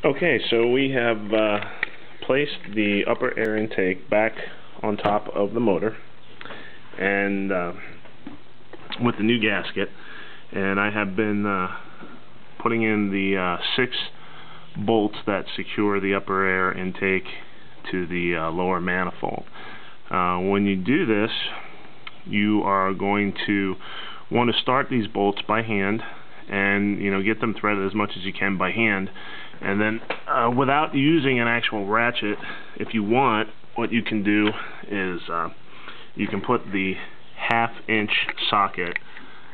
Okay, so we have placed the upper air intake back on top of the motor, and with the new gasket, and I have been putting in the 6 bolts that secure the upper air intake to the lower manifold. When you do this, you are going to want to start these bolts by hand, and get them threaded as much as you can by hand, and then without using an actual ratchet, if you want, what you can do is you can put the 1/2-inch socket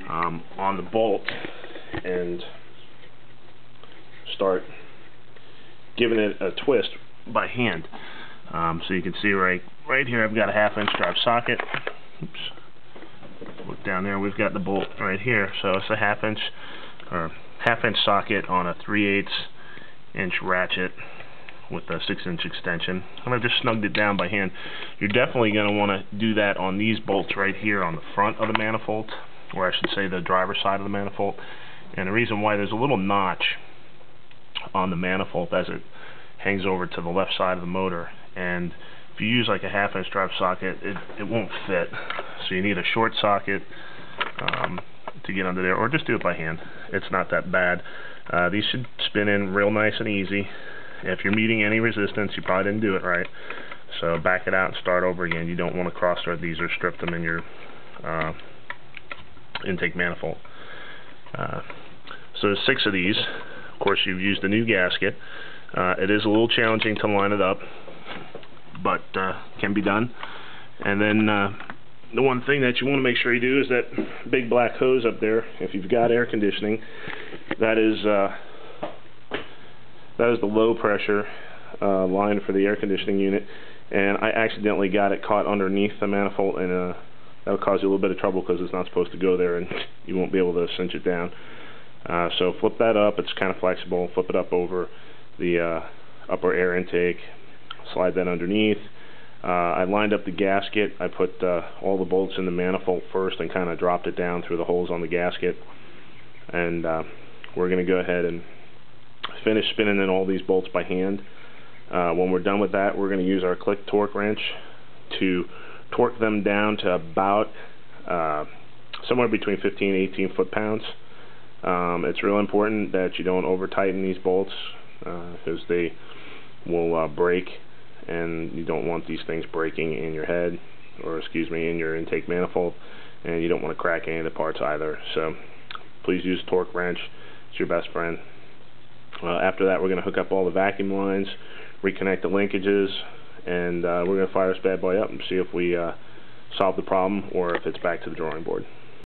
on the bolt and start giving it a twist by hand. So you can see right here I've got a 1/2-inch drive socket. Oops. Look down there, we've got the bolt right here, so it's a 1/2-inch socket on a 3/8-inch ratchet with a 6-inch extension, and I've just snugged it down by hand. You're definitely going to want to do that on these bolts right here on the front of the manifold, or I should say the driver's side of the manifold. And the reason why, there's a little notch on the manifold as it hangs over to the left side of the motor, and if you use like a 1/2-inch drive socket, it won't fit. So you need a short socket to get under there, or just do it by hand. It's not that bad. These should spin in real nice and easy. If you're meeting any resistance, you probably didn't do it right. So back it out and start over again. You don't want to cross thread these or strip them in your intake manifold. So there's 6 of these. Of course, you've used the new gasket. It is a little challenging to line it up, but can be done. And then the one thing that you want to make sure you do is that big black hose up there. If you've got air conditioning, that is the low pressure line for the air conditioning unit, and I accidentally got it caught underneath the manifold, and that'll cause you a little bit of trouble because it's not supposed to go there, and you won't be able to cinch it down. So flip that up. It's kind of flexible. Flip it up over the upper air intake. Slide that underneath. I lined up the gasket. I put all the bolts in the manifold first and kind of dropped it down through the holes on the gasket, and we're going to go ahead and finish spinning in all these bolts by hand. When we're done with that, we're going to use our click torque wrench to torque them down to about somewhere between 15 and 18 foot-pounds. It's real important that you don't over tighten these bolts because they will break, and you don't want these things breaking in your head, or excuse me, in your intake manifold, and you don't want to crack any of the parts either. So please use a torque wrench. It's your best friend. After that, we're going to hook up all the vacuum lines, reconnect the linkages, and we're going to fire this bad boy up and see if we solve the problem or if it's back to the drawing board.